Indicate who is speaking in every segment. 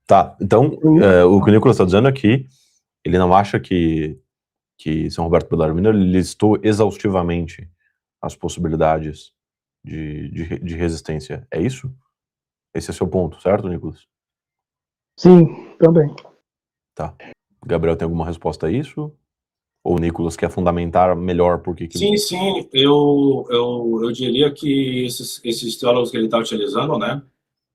Speaker 1: Tá, então, o que o Nicolas está dizendo é que ele não acha que São Roberto Bellarmino listou exaustivamente as possibilidades de resistência. É isso? Esse é seu ponto, certo, Nicolas?
Speaker 2: Sim, também.
Speaker 1: Tá. Gabriel tem alguma resposta a isso? Ou o Nicolas quer fundamentar melhor por que...
Speaker 3: Sim, eu diria que esses teólogos que ele está utilizando, né,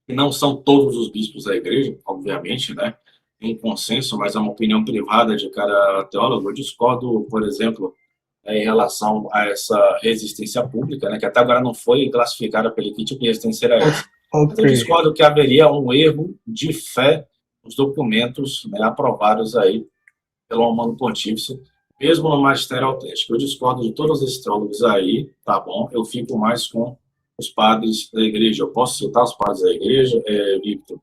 Speaker 3: que não são todos os bispos da igreja, obviamente, né, em consenso, mas é uma opinião privada de cada teólogo. Eu discordo, por exemplo, em relação a essa resistência pública, né, que até agora não foi classificada pelo que tipo de resistência era essa. Mas eu discordo que haveria um erro de fé nos documentos, né, aprovados aí pelo Romano Pontífice, mesmo no magistério autêntico. Eu discordo de todos esses teólogos aí, tá bom? Eu fico mais com os padres da igreja. Eu posso citar os padres da igreja, Victor?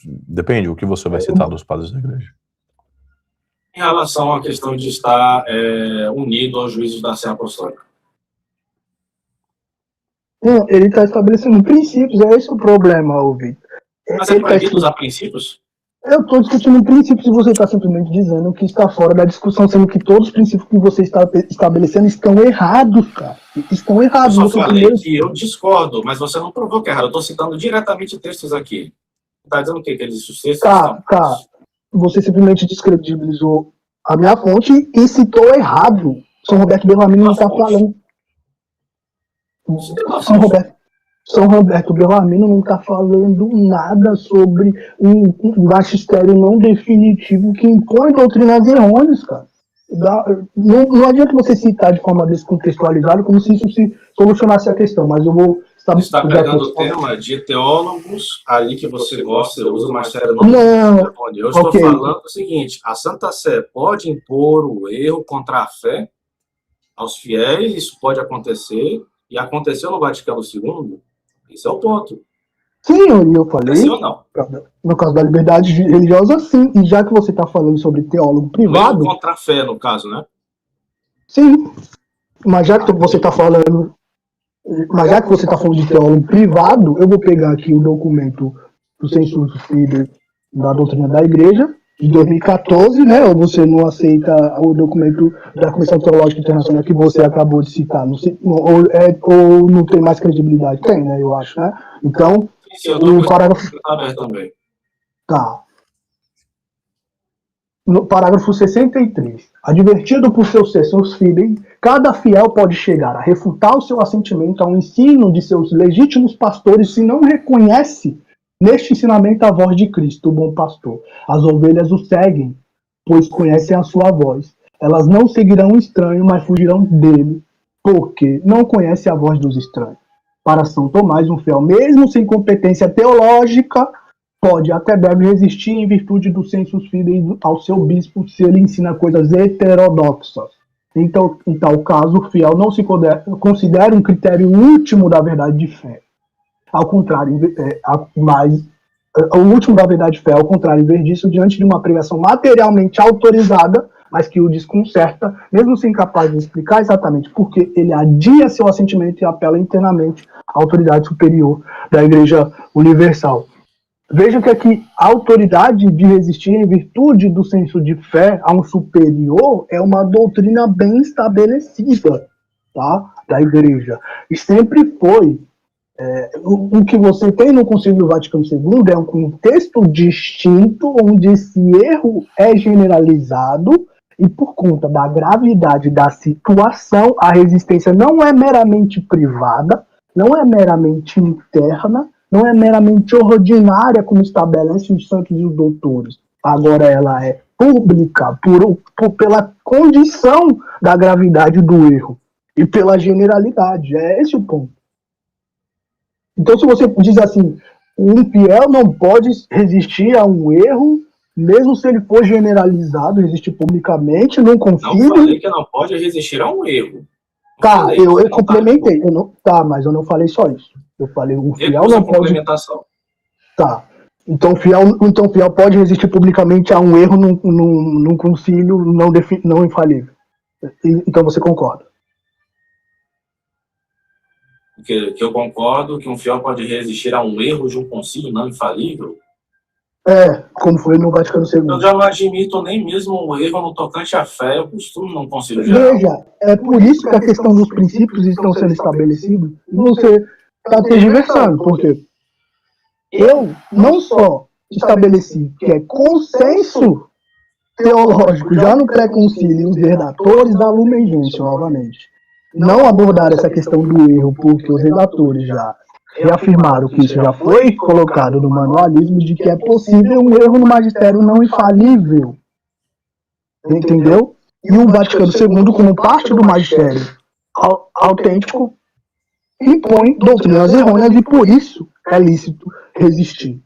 Speaker 1: Depende, o que você vai citar dos padres da igreja?
Speaker 3: Em relação à questão de estar unido aos juízos da Sé Apostólica.
Speaker 2: Não, ele está estabelecendo princípios, é esse o problema, Victor.
Speaker 3: Mas é proibido usar princípios?
Speaker 2: Eu estou discutindo princípios e você está simplesmente dizendo que está fora da discussão, sendo que todos os princípios que você está estabelecendo estão errados, cara. Estão errados.
Speaker 3: Eu só falei que eu discordo, mas você não provou que é errado. Eu estou citando diretamente textos aqui. Está dizendo o quê? Que eles textos
Speaker 2: tá. Você simplesmente descredibilizou a minha fonte e citou errado. São Roberto Bellarmino não está falando. São Roberto Bellarmino não está falando nada sobre um magistério não definitivo que impõe doutrinas errôneas, cara. Não adianta você citar de forma descontextualizada como se isso se solucionasse a questão, mas eu vou...
Speaker 3: Você está pegando o tema de teólogos ali que você gosta, usa o magistério
Speaker 2: não.
Speaker 3: Eu estou falando o seguinte, a Santa Sé pode impor o erro contra a fé aos fiéis, isso pode acontecer, e aconteceu no Vaticano II. Esse é o ponto.
Speaker 2: Sim, eu falei.
Speaker 3: Sim ou não?
Speaker 2: No caso da liberdade religiosa, sim. E já que você está falando sobre teólogo privado.
Speaker 3: Contra a fé, no caso, né?
Speaker 2: Sim. Mas já que você está falando. Mas já que você está falando de teólogo privado, eu vou pegar aqui o documento do Census Fidei da doutrina da igreja, de 2014, né? Ou você não aceita o documento da Comissão Teológica Internacional que você acabou de citar? Não sei, ou não tem mais credibilidade? Tem, né? Eu acho, né? Então,
Speaker 3: o parágrafo... também.
Speaker 2: Tá. No parágrafo 63. Advertido por seus Census Fidei, cada fiel pode chegar a refutar o seu assentimento ao ensino de seus legítimos pastores se não reconhece neste ensinamento a voz de Cristo, o bom pastor. As ovelhas o seguem, pois conhecem a sua voz. Elas não seguirão o estranho, mas fugirão dele, porque não conhecem a voz dos estranhos. Para São Tomás, um fiel, mesmo sem competência teológica, pode até deve resistir em virtude do Census Fidei ao seu bispo se ele ensina coisas heterodoxas. Então, em tal caso, o fiel não se considera um critério último da verdade de fé. Ao contrário, mas o último da verdade de fé, ao contrário, em vez disso, diante de uma pregação materialmente autorizada, mas que o desconcerta, mesmo sem capaz de explicar exatamente por que ele adia seu assentimento e apela internamente à autoridade superior da Igreja Universal. Veja que aqui a autoridade de resistir em virtude do senso de fé a um superior é uma doutrina bem estabelecida, tá? Da Igreja. E sempre foi. O que você tem no Concílio do Vaticano II é um contexto distinto, onde esse erro é generalizado e por conta da gravidade da situação, a resistência não é meramente privada, não é meramente interna, não é meramente ordinária, como estabelecem os santos e os doutores. Agora ela é pública pela condição da gravidade do erro e pela generalidade. É esse o ponto. Então, se você diz assim, um fiel não pode resistir a um erro, mesmo se ele for generalizado, resistir publicamente, num concílio...
Speaker 3: Não falei que não pode resistir a um erro.
Speaker 2: Tá, eu complementei. Mas eu não falei só isso. Eu falei, o fiel não pode... Tá. Então o fiel pode resistir publicamente a um erro num concílio não infalível. Então você concorda?
Speaker 3: que eu concordo que um fiel pode resistir a um erro de um concílio não infalível.
Speaker 2: Como foi no Vaticano II.
Speaker 3: Eu já não admito nem mesmo um erro no tocante à fé, eu costumo não concílio geral.
Speaker 2: Veja, é por isso que a questão dos princípios estão sendo estabelecidos e você está tergiversando, porque eu não só estabeleci que é consenso teológico já no pré-concílio, os redatores da Lumen Gentium, novamente, não abordaram essa questão do erro, porque os redatores já reafirmaram que isso já foi colocado no manualismo, de que é possível um erro no magistério não infalível. Entendeu? E o Vaticano II, como parte do magistério autêntico, impõe doutrinas errôneas e por isso é lícito resistir.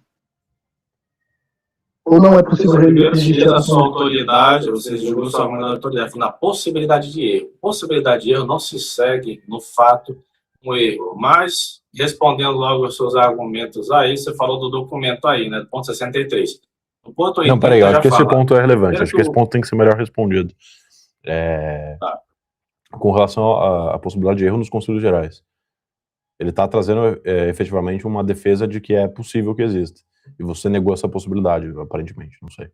Speaker 2: Ou não é possível resistir
Speaker 3: a sua autoridade, você julgou sua autoridade na possibilidade de erro. Possibilidade de erro não se segue no fato um erro. Mas, respondendo logo aos seus argumentos aí, você falou do documento aí, né? Ponto 63. No ponto 80,
Speaker 1: não, peraí, eu acho que esse ponto é relevante.
Speaker 3: Primeiro
Speaker 1: acho que esse ponto tem que ser melhor respondido.
Speaker 3: Tá.
Speaker 1: Com relação à possibilidade de erro nos concílios gerais. Ele está trazendo efetivamente uma defesa de que é possível que exista. E você negou essa possibilidade, aparentemente, não sei.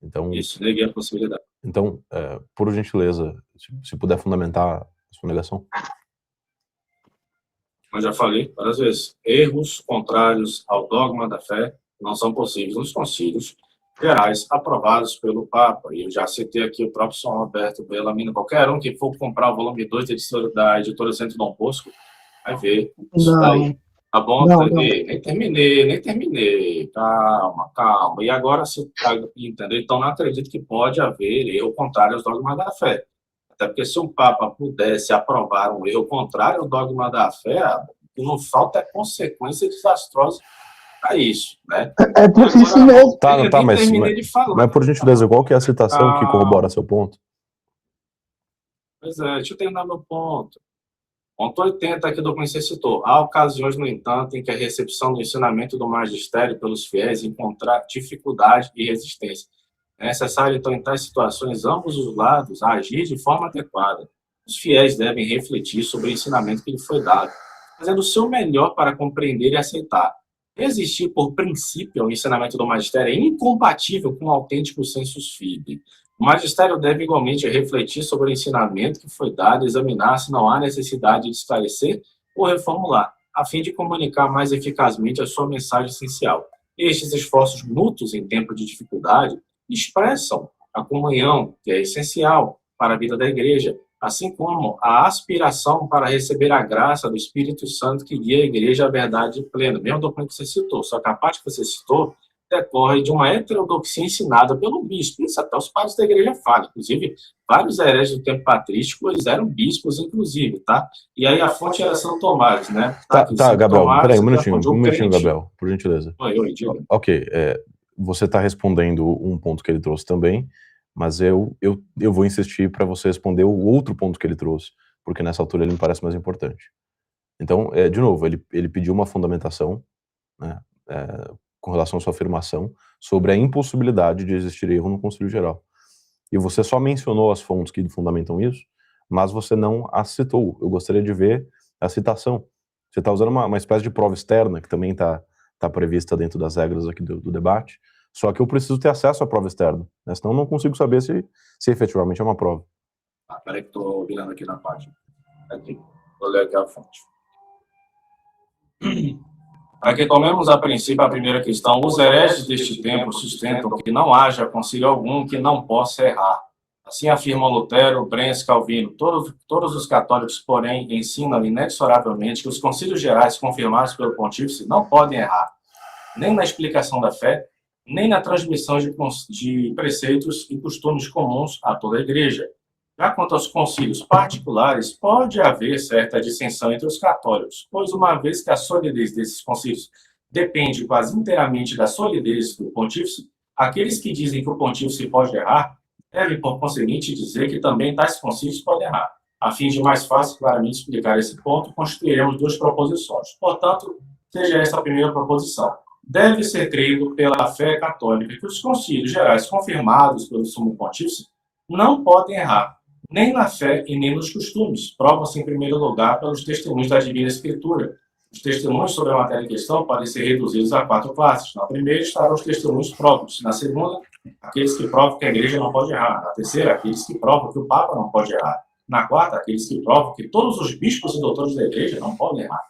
Speaker 1: Então,
Speaker 3: isso, neguei a possibilidade.
Speaker 1: Então, por gentileza, se puder fundamentar a sua negação.
Speaker 3: Eu já falei várias vezes, erros contrários ao dogma da fé não são possíveis nos concílios gerais aprovados pelo Papa. E eu já citei aqui o próprio São Roberto Bellarmino. Qualquer um que for comprar o volume 2 da editora Centro Dom Bosco vai ver isso daí. Tá bom?
Speaker 2: Não.
Speaker 3: Nem terminei. Calma. E agora você tá entendendo? Então não acredito que pode haver erro contrário aos dogmas da fé. Até porque se um Papa pudesse aprovar um erro contrário ao dogma da fé, o que não falta é consequência desastrosa a isso, né?
Speaker 2: É por isso mesmo.
Speaker 1: Tá, mas por gentileza, qual que é a citação que corrobora seu ponto?
Speaker 3: Pois é, deixa eu terminar meu ponto. Ponto 80 aqui do que você citou. Há ocasiões, no entanto, em que a recepção do ensinamento do magistério pelos fiéis encontrar dificuldade e resistência. É necessário, então, em tais situações, ambos os lados agir de forma adequada. Os fiéis devem refletir sobre o ensinamento que lhe foi dado, fazendo o seu melhor para compreender e aceitar. Resistir por princípio ao ensinamento do magistério é incompatível com o autêntico sensus fide. O magistério deve igualmente refletir sobre o ensinamento que foi dado e examinar se não há necessidade de esclarecer ou reformular, a fim de comunicar mais eficazmente a sua mensagem essencial. Estes esforços mútuos em tempo de dificuldade expressam a comunhão, que é essencial para a vida da igreja, assim como a aspiração para receber a graça do Espírito Santo que guia a igreja à verdade plena. Mesmo documento que você citou, só que a parte que você citou decorre de uma heterodoxia ensinada pelo bispo. Isso até os padres da igreja falam. Inclusive, vários hereges do tempo patrístico, eles eram bispos, inclusive, tá? E aí a fonte era São Tomás, né?
Speaker 1: Tá, Gabriel,
Speaker 3: Tomás,
Speaker 1: peraí, um minutinho, Gabriel, por gentileza.
Speaker 3: Oi, diga.
Speaker 1: Ok, você está respondendo um ponto que ele trouxe também, mas eu vou insistir para você responder o outro ponto que ele trouxe, porque nessa altura ele me parece mais importante. Então, de novo, ele pediu uma fundamentação, né, com relação à sua afirmação sobre a impossibilidade de existir erro no Concílio Geral. E você só mencionou as fontes que fundamentam isso, mas você não as citou. Eu gostaria de ver a citação. Você está usando uma espécie de prova externa, que também está prevista dentro das regras aqui do debate, só que eu preciso ter acesso à prova externa, né? Senão eu não consigo saber se efetivamente é uma prova.
Speaker 3: Peraí que estou virando aqui na página. Aqui. Vou ler aqui a fonte. Para que tomemos a princípio a primeira questão, os hereges deste tempo sustentam que não haja concílio algum que não possa errar. Assim afirmam Lutero, Brenz, Calvino. Todos os católicos, porém, ensinam inexoravelmente que os concílios gerais confirmados pelo pontífice não podem errar, nem na explicação da fé, nem na transmissão de preceitos e costumes comuns a toda a igreja. Já quanto aos concílios particulares, pode haver certa dissensão entre os católicos, pois uma vez que a solidez desses concílios depende quase inteiramente da solidez do pontífice, aqueles que dizem que o pontífice pode errar, devem, por conseguinte, dizer que também tais concílios podem errar. A fim de mais fácil claramente explicar esse ponto, constituiremos duas proposições. Portanto, seja essa a primeira proposição. Deve ser crido pela fé católica que os concílios gerais confirmados pelo Sumo Pontífice não podem errar, nem na fé e nem nos costumes. Prova-se, em primeiro lugar, pelos testemunhos da Divina Escritura. Os testemunhos sobre a matéria em questão podem ser reduzidos a 4 classes. Na primeira estarão os testemunhos próprios. Na segunda, aqueles que provam que a igreja não pode errar. Na terceira, aqueles que provam que o Papa não pode errar. Na quarta, aqueles que provam que todos os bispos e doutores da igreja não podem errar.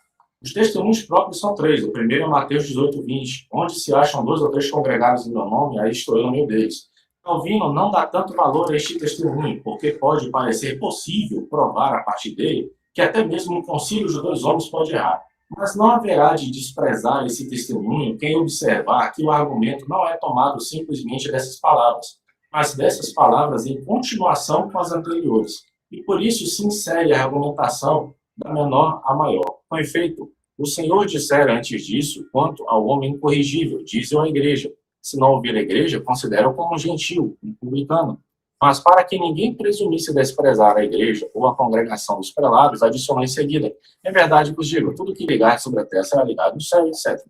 Speaker 3: Os testemunhos próprios são 3. O primeiro é Mateus 18, 20. Onde se acham 2 ou 3 congregados em meu nome, aí estou eu no meio deles. Calvino não dá tanto valor a este testemunho, porque pode parecer possível provar a partir dele que até mesmo um concílio de 2 homens pode errar. Mas não haverá de desprezar esse testemunho quem observar que o argumento não é tomado simplesmente dessas palavras, mas dessas palavras em continuação com as anteriores. E por isso se insere a argumentação da menor à maior. Com efeito, o Senhor dissera antes disso quanto ao homem incorrigível, diz-o à igreja. Se não ouvir a igreja, considera-o como um gentil, um publicano. Mas para que ninguém presumisse desprezar a igreja ou a congregação dos prelados, adicionou em seguida: é verdade que vos digo, tudo que ligar sobre a terra será ligado no céu, etc.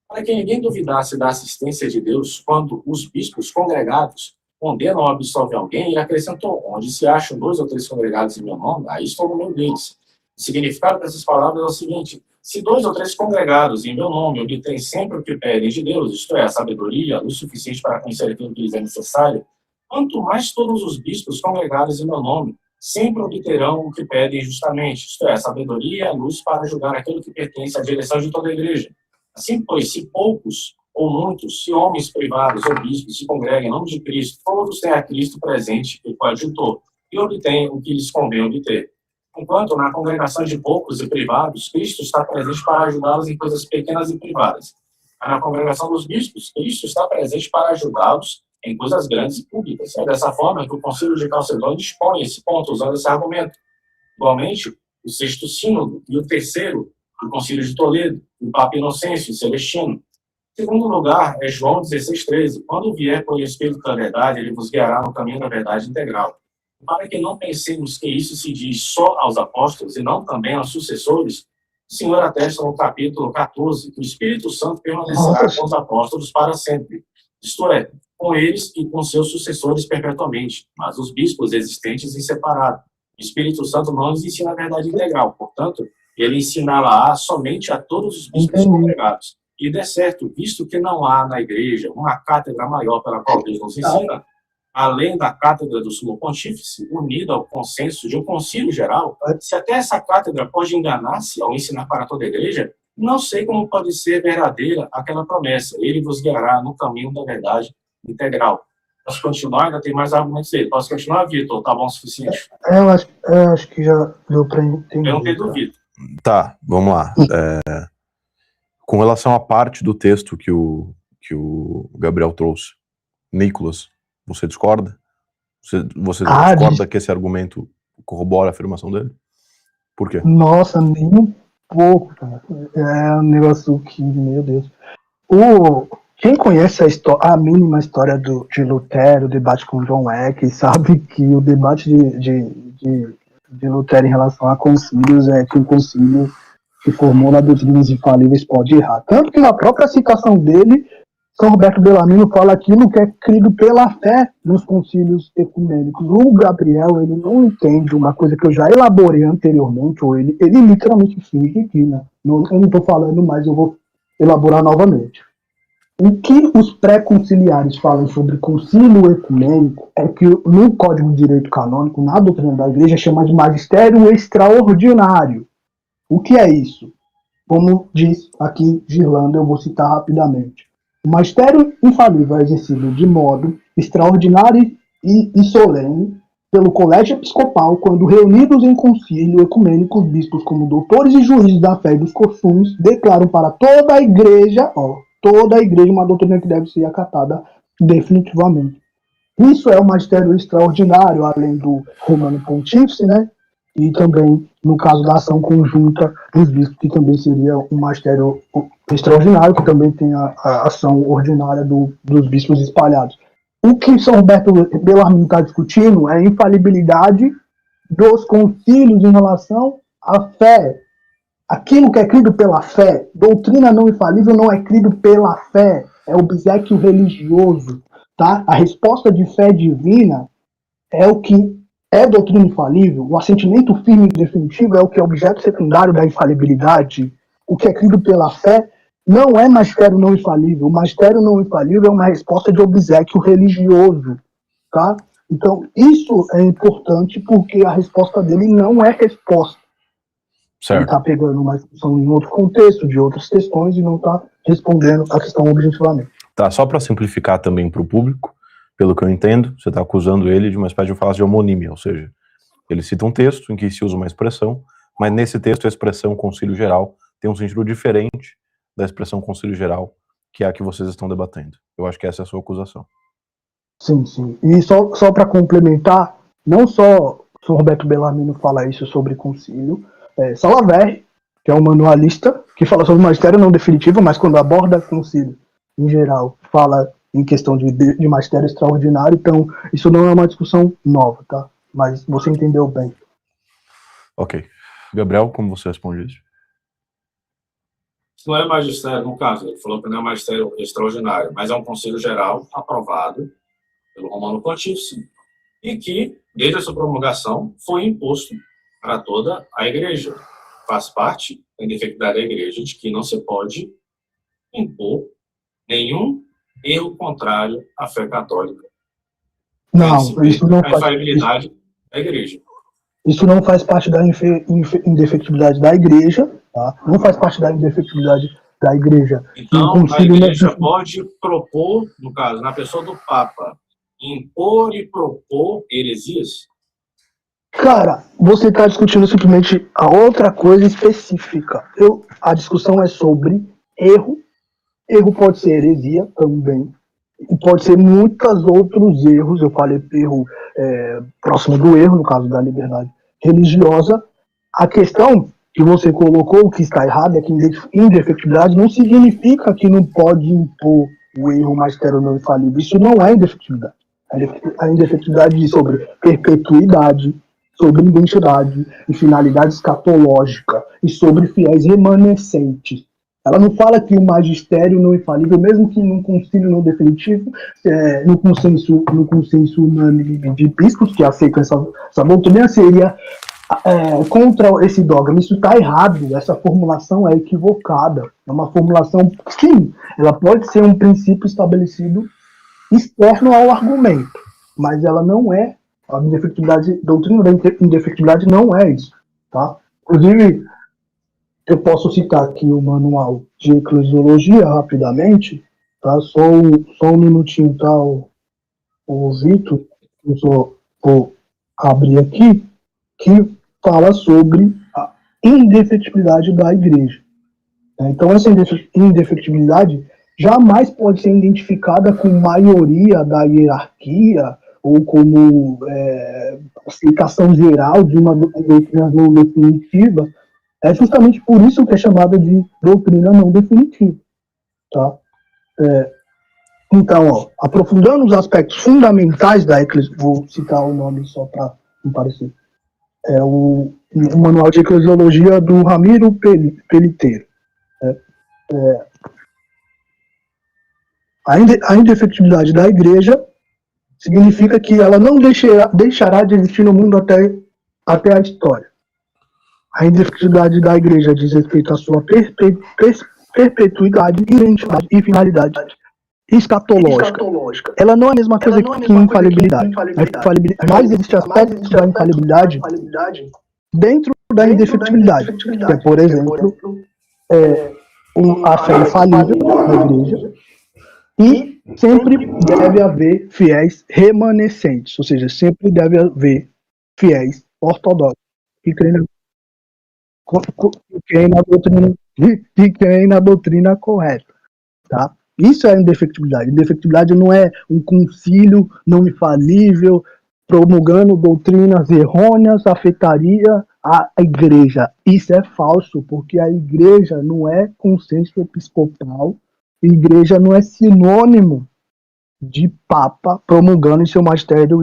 Speaker 3: Para que ninguém duvidasse da assistência de Deus quando os bispos congregados condenam ou absolvem alguém, ele acrescentou: onde se acham 2 ou 3 congregados em meu nome, aí estou no meio deles. O significado dessas palavras é o seguinte: se 2 ou 3 congregados em meu nome obtêm sempre o que pedem de Deus, isto é, a sabedoria, a luz suficiente para conhecer aquilo que lhes é necessário, quanto mais todos os bispos congregados em meu nome sempre obterão o que pedem justamente, isto é, a sabedoria e a luz para julgar aquilo que pertence à direção de toda a igreja. Assim, pois, se poucos ou muitos, se homens privados ou bispos se congregam em nome de Cristo, todos têm a Cristo presente e coadjutor, e obtêm o que lhes convém obter. Enquanto na congregação de poucos e privados, Cristo está presente para ajudá-los em coisas pequenas e privadas. Na congregação dos bispos, Cristo está presente para ajudá-los em coisas grandes e públicas. É dessa forma que o Concílio de Calcedônia dispõe esse ponto, usando esse argumento. Igualmente, o 6º Sínodo e o 3º, o Concílio de Toledo, o Papa Inocêncio, o Celestino. Em segundo lugar, é João 16,13. Quando vier por Espírito da verdade, ele vos guiará no caminho da verdade integral. Para que não pensemos que isso se diz só aos apóstolos e não também aos sucessores, o Senhor atesta no capítulo 14 que o Espírito Santo permanecerá com os apóstolos para sempre. Isto é, com eles e com seus sucessores perpetuamente, mas os bispos existentes em separado. O Espírito Santo não lhes ensina a verdade integral, portanto, ele ensinará somente a todos os bispos congregados. E de certo, visto que não há na igreja uma cátedra maior pela qual Deus nos ensina, além da cátedra do Sumo Pontífice, unida ao consenso de um concílio geral, se até essa cátedra pode enganar-se ao ensinar para toda a igreja, não sei como pode ser verdadeira aquela promessa. Ele vos guiará no caminho da verdade integral. Posso continuar? Ainda tem mais argumentos aí. Posso continuar, Vitor? Tá bom o suficiente?
Speaker 2: Eu acho que já deu para entender.
Speaker 3: Eu não tenho dúvida.
Speaker 1: Tá, vamos lá. Com relação à parte do texto que o Gabriel trouxe, Nicolas, você discorda? Você discorda que esse argumento corrobora a afirmação dele? Por quê?
Speaker 2: Nossa, nem um pouco, cara. É um negócio que, meu Deus. Quem conhece a mínima história de Lutero, o debate com John Eck, sabe que o debate de Lutero em relação a concílios é que um concílio que formula doutrinas infalíveis pode errar. Tanto que na própria citação dele, São Roberto Bellarmino fala aquilo que é crido pela fé nos concílios ecumênicos. O Gabriel, ele não entende uma coisa que eu já elaborei anteriormente, ou ele literalmente finge aqui, né? Eu não estou falando mais, eu vou elaborar novamente. O que os pré-conciliares falam sobre concílio ecumênico é que no Código de Direito Canônico, na doutrina da Igreja, chama de magistério extraordinário. O que é isso? Como diz aqui Girlanda, eu vou citar rapidamente. O magistério infalível é exercido de modo extraordinário e solene pelo colégio episcopal quando reunidos em concílio ecumênico, os bispos como doutores e juízes da fé e dos costumes declaram para toda a igreja, uma doutrina que deve ser acatada definitivamente. Isso é o magistério extraordinário, além do Romano Pontífice, né? E também, no caso da ação conjunta dos bispos, que também seria um magistério extraordinário, que também tem a ação ordinária dos bispos espalhados. O que São Roberto Bellarmino está discutindo é a infalibilidade dos concílios em relação à fé. Aquilo que é crido pela fé, doutrina não infalível não é crido pela fé, é obséquio religioso. Tá? A resposta de fé divina é o que é doutrina infalível? O assentimento firme e definitivo é o que é objeto secundário da infalibilidade? O que é crido pela fé não é magistério não infalível. O magistério não infalível é uma resposta de obséquio religioso, tá? Então, isso é importante porque a resposta dele não é resposta.
Speaker 1: Certo.
Speaker 2: Ele está pegando uma discussão em outro contexto, de outras questões, e não está respondendo a questão objetivamente.
Speaker 1: Tá, só para simplificar também para o público, pelo que eu entendo, você está acusando ele de uma espécie de falácia de homonímia, ou seja, ele cita um texto em que se usa uma expressão, mas nesse texto a expressão concílio geral tem um sentido diferente da expressão concílio geral, que é a que vocês estão debatendo. Eu acho que essa é a sua acusação.
Speaker 2: Sim, sim. E só para complementar, não só o Sr. Roberto Bellarmino fala isso sobre concílio, Salaverry, que é um manualista, que fala sobre magistério não definitivo, mas quando aborda concílio em geral, fala em questão de magistério extraordinário, então isso não é uma discussão nova, tá? Mas você entendeu bem.
Speaker 1: Ok. Gabriel, como você responde isso?
Speaker 3: Isso não é magistério, no caso, ele falou que não é magistério extraordinário, mas é um conselho geral aprovado pelo Romano Pontífice e que, desde a sua promulgação, foi imposto para toda a Igreja. Faz parte da indefectividade da Igreja de que não se pode impor nenhum erro contrário à fé católica.
Speaker 2: Não, isso não
Speaker 3: a infalibilidade da Igreja.
Speaker 2: Isso não faz parte da indefectividade da Igreja, tá? Não faz parte da indefectividade da Igreja.
Speaker 3: Então, a Igreja pode propor, no caso, na pessoa do Papa, impor e propor heresias?
Speaker 2: Cara, você está discutindo simplesmente a outra coisa específica. A discussão é sobre erro. Erro pode ser heresia também. E pode ser muitos outros erros. Eu falei erro próximo do erro, no caso da liberdade religiosa. A questão que você colocou, que está errado, é que indefectividade não significa que não pode impor o erro magistério não infalível. Isso não é indefectividade. A indefectividade diz sobre perpetuidade, sobre identidade e finalidade escatológica e sobre fiéis remanescentes. Ela não fala que o magistério não infalível, mesmo que num concílio não definitivo, no consenso unânime de bispos que aceitam essa doutrina, seria contra esse dogma. Isso está errado, essa formulação é equivocada. É uma formulação, sim, ela pode ser um princípio estabelecido externo ao argumento, mas ela não é. A doutrina da indefectividade não é isso, tá? Inclusive, eu posso citar aqui o manual de eclesiologia rapidamente, tá? Só um minutinho, tá? O Vitor, eu só vou abrir aqui, que fala sobre a indefectividade da Igreja. Então, essa indefectividade jamais pode ser identificada com maioria da hierarquia ou como explicação geral de uma doutrina não definitiva. É justamente por isso que é chamada de doutrina não definitiva. Tá? Então, aprofundando os aspectos fundamentais da eclesiologia, vou citar o nome só para não parecer, é o Manual de Eclesiologia do Ramiro Peliteiro. A indefectividade da Igreja significa que ela não deixará de existir no mundo até a história. A indefectividade da Igreja diz respeito à sua perpetuidade, identidade e finalidade escatológica. Ela não é a mesma coisa que infalibilidade. Mas existe aspectos da infalibilidade dentro da indefectividade, que é, por exemplo, a fé infalível da Igreja, e sempre deve haver fiéis remanescentes, ou seja, sempre deve haver fiéis ortodoxos que creem na doutrina correta, tá? Isso é indefectividade. Indefectividade não é um concílio não infalível promulgando doutrinas errôneas, afetaria a Igreja. Isso é falso, porque a Igreja não é consenso episcopal, a Igreja não é sinônimo de Papa promulgando em seu magistério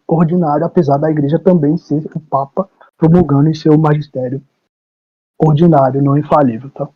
Speaker 2: ordinário, apesar da Igreja também ser o Papa promulgando em seu magistério ordinário, não infalível, tá?